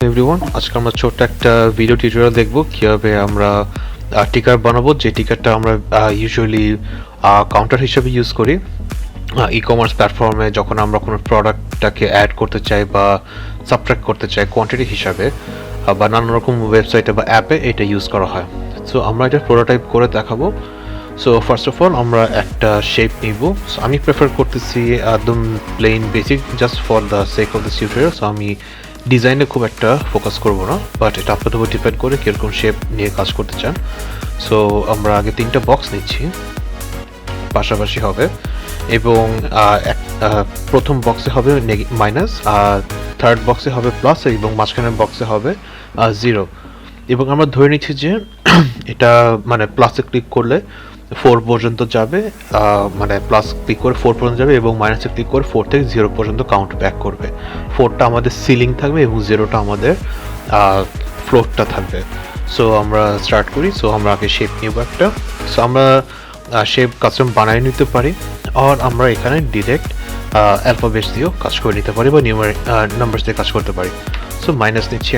Everyone, আজকে আমরা ছোট্ট একটা ভিডিও টিউটোরিয়াল দেখব কিভাবে আমরা টিকার বানাবো, যে টিকারটা আমরা ইউজুয়ালি কাউন্টার হিসেবে ইউজ করি ই কমার্স প্ল্যাটফর্মে যখন আমরা কোনো প্রোডাক্টটাকে অ্যাড করতে চাই বা সাবট্রাক্ট করতে চাই কোয়ান্টিটি হিসাবে, বা নানান রকম ওয়েবসাইটে বা অ্যাপে এটা ইউজ করা হয়। সো আমরা এটা প্রোটোটাইপ করে দেখাবো। সো ফার্স্ট অফ অল আমরা একটা শেপ নিব। সো আমি প্রেফার করতেছি একদম plain basic, just for the sake of this tutorial. So আমি ডিজাইনে খুব একটা ফোকাস করব না, বাট এটা আপনাদের উপর ডিপেন্ড করে কীরকম শেপ নিয়ে কাজ করতে চান। সো আমরা আগে 3টা বক্স নিচ্ছি, পাশাপাশি হবে, এবং প্রথম বক্সে হবে মাইনাস, আর থার্ড বক্সে হবে প্লাস, এবং মাঝখানের বক্সে হবে 0। এবং আমরা ধরে নিচ্ছি যে এটা মানে প্লাসে ক্লিক করলে 4 পর্যন্ত যাবে, মানে প্লাস ক্লিক করে 4 পর্যন্ত যাবে, এবং মাইনাসে ক্লিক করে 4 থেকে 0 পর্যন্ত কাউন্ট ব্যাক করবে। 4টা আমাদের সিলিং থাকবে এবং 0টা আমাদের ফ্লোরটা থাকবে। সো আমরা স্টার্ট করি। সো আমরা আগে শেপ নিব একটা। সো আমরা শেপ কাস্টম বানিয়ে নিতে পারি, আর আমরা এখানে ডিরেক্ট অ্যালফাবেটস দিয়েও কাজ করে নিতে পারি বা নাম্বারস দিয়ে কাজ করতে পারি। সো মাইনাস নিচ্ছি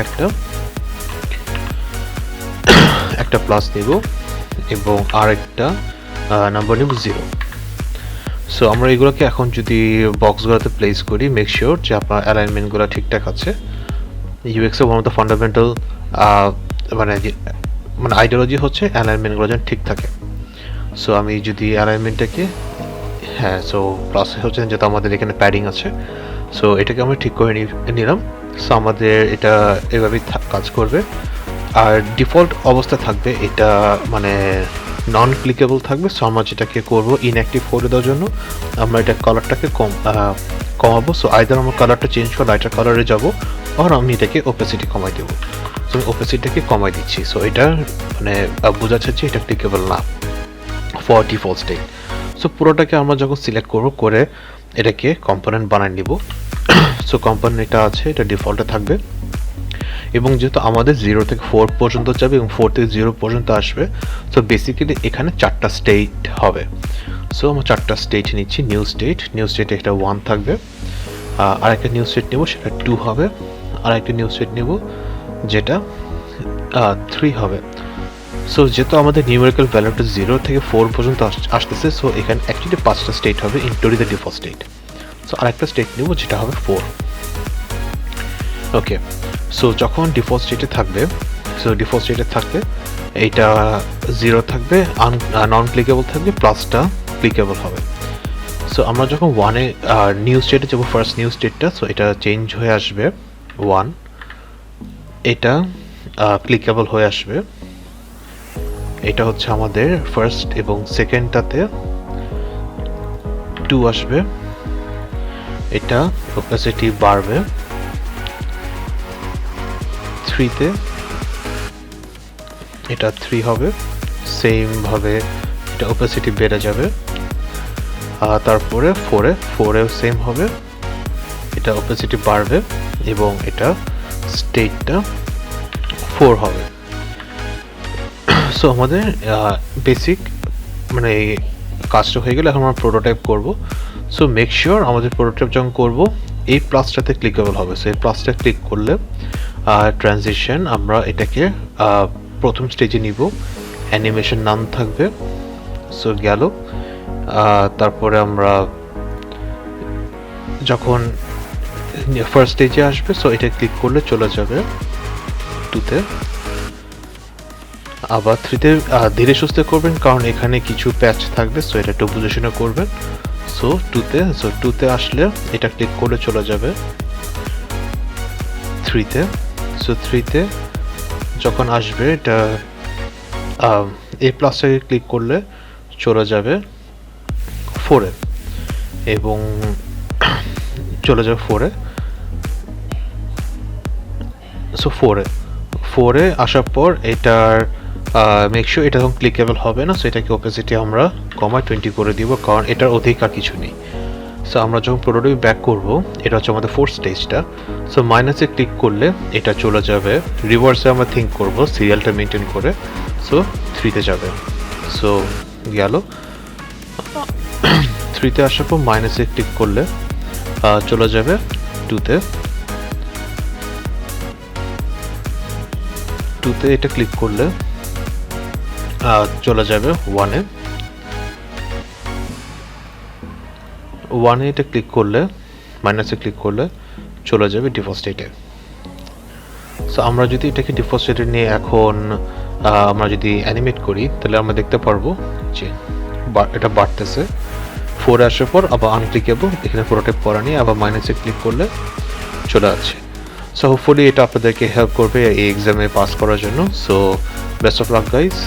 একটা প্লাস নিব, এবং আরেকটা নাম্বার নিব 0। সো আমরা এগুলোকে এখন যদি বক্সগুলোতে প্লেস করি, মেক শিওর যে আপনার অ্যালাইনমেন্টগুলো ঠিকঠাক আছে। ইউএক্সের ওয়ান অফ দ্য ফান্ডামেন্টাল মানে আইডিওলজি হচ্ছে অ্যালাইনমেন্টগুলো যেন ঠিক থাকে। সো আমি যদি অ্যালাইনমেন্টটাকে সো প্লাস হচ্ছে যেহেতু আমাদের এখানে প্যাডিং আছে, সো এটাকে আমরা ঠিক করে নিলাম। সো আমাদের এটা এভাবেই কাজ করবে, আর ডিফল্ট অবস্থা থাকবে এটা, মানে নন ক্লিকেবল থাকবে। সো আমরা যেটাকে করবো ইনঅ্যাক্টিভ করে দেওয়ার জন্য আমরা এটা কালারটাকে কমাবো। সো আইদার আমরা কালারটা চেঞ্জ করে লাইটার কালারে যাবো, আর আমি এটাকে ওপেসিটি কমাই দেবো। সো আমি ওপেসিটিটাকে কমাই দিচ্ছি। সো এটা মানে বোঝাচ্ছে যে এটা ক্লিকেবল না ফর ডিফল্ট স্টেট। সো পুরোটাকে আমরা যখন সিলেক্ট করবো, করে এটাকে কম্পোনেন্ট বানিয়ে নিব। সো কম্পোনেন্ট এটা আছে, এটা ডিফল্টে থাকবে, এবং যেহেতু আমাদের 0 থেকে 4 পর্যন্ত যাবে এবং 4 থেকে 0 পর্যন্ত আসবে, সো বেসিক্যালি এখানে 4টা স্টেট হবে। সো আমরা 4টা স্টেট নিচ্ছি। নিউ স্টেটে একটা 1 থাকবে, আর একটা নিউ স্টেট নেব, সেটা 2 হবে, আর একটা নিউ স্টেট নেব যেটা 3 হবে। সো যেহেতু আমাদের নিউমেরিক্যাল ভ্যালুটা 0 থেকে 4 পর্যন্ত আসতেছে, সো এখানে অ্যাকচুয়ালি 5টা স্টেট হবে including the default state. So আরেকটা স্টেট নেব যেটা হবে 4। ওকে, সো যখন ডিফল্ট স্টেটে থাকবে, এইটা 0 থাকবে, নন ক্লিকেবল থাকবে, প্লাসটা ক্লিকেবল হবে। সো আমরা যখন 1-এ নিউ স্টেটে যাবো, ফার্স্ট নিউ স্টেটটা, সো এটা চেঞ্জ হয়ে আসবে 1, এটা ক্লিকেবল হয়ে আসবে। এটা হচ্ছে আমাদের ফার্স্ট, এবং সেকেন্ডটাতে 2 আসবে, এটা ওপেসিটি বাড়বে। 3-তে এটা 3 হবে, সেম ভাবে এটা ওপেসিটি বেড়ে যাবে। তারপরে 4-এও সেম হবে, এটা ওপেসিটি বাড়বে, এবং এটা স্টেটটা 4 হবে। সো আমাদের বেসিক মানে কাজটা হয়ে গেলে এখন আমরা প্রোটোটাইপ করব। সো মেক শিওর আমাদের প্রোটোটাইপ যখন করব এই প্লাসটাতে ক্লিকেবল হবে। সো এই প্লাসটা ক্লিক করলে ট্রানজিশন আমরা এটাকে প্রথম স্টেজে নিব, অ্যানিমেশন নাম থাকবে। সো গেল, তারপরে আমরা যখন ফার্স্ট স্টেজে আসবে, সো এটা ক্লিক করলে চলে যাবে 2-তে, আবার 3-তে ধীরে সুস্থে করবেন কারণ এখানে কিছু প্যাচ থাকবে, সো এটা একটু বুঝে শুনে করবেন। সো 2-তে আসলে এটা ক্লিক করলে চলে যাবে 3-তে। সো 3-তে যখন আসবে এটা এই প্লাসটাকে ক্লিক করলে চলে যাবে 4-এ, এবং চলে যাবে 4-এ। সো 4-এ আসার পর এটার মেক শিওর এটা তখন ক্লিকেবল হবে না। সো এটাকে ওপেসিটি আমরা কমায় 20 করে দিব, কারণ এটার অধিকার কিছু নেই। সো আমরা যখন প্রোটোটাইপ ব্যাক করব, এটা হচ্ছে আমাদের 4th স্টেজটা। সো মাইনাসে ক্লিক করলে এটা চলে যাবে রিভার্সে, আমরা থিঙ্ক করব সিরিয়ালটা মেনটেন করে। সো 3-তে যাবে। সো গেল, 3-তে আসার পর মাইনাসে ক্লিক করলে চলে যাবে 2-তে, 2 তে এটা ক্লিক করলে চলে যাবে 1 এ। 1 এ এটা ক্লিক করলে মাইনাসে ক্লিক করলে চলে যাবে ডিফল্ট স্টেটে। সো আমরা যদি এটাকে ডিফল্ট স্টেটে নিয়ে এখন আমরা যদি অ্যানিমেট করি তাহলে আমরা দেখতে পারবো যে এটা বাড়তেছে। 4 আসার পর আবার আনক্লিকেবল, এখানে পুরোটা পড়া নিয়ে আবার মাইনাসে ক্লিক করলে চলে যাচ্ছে। সো হোপফুলি এটা আপনাদেরকে হেল্প করবে এই এক্সামে পাস করার জন্য। So best of luck guys.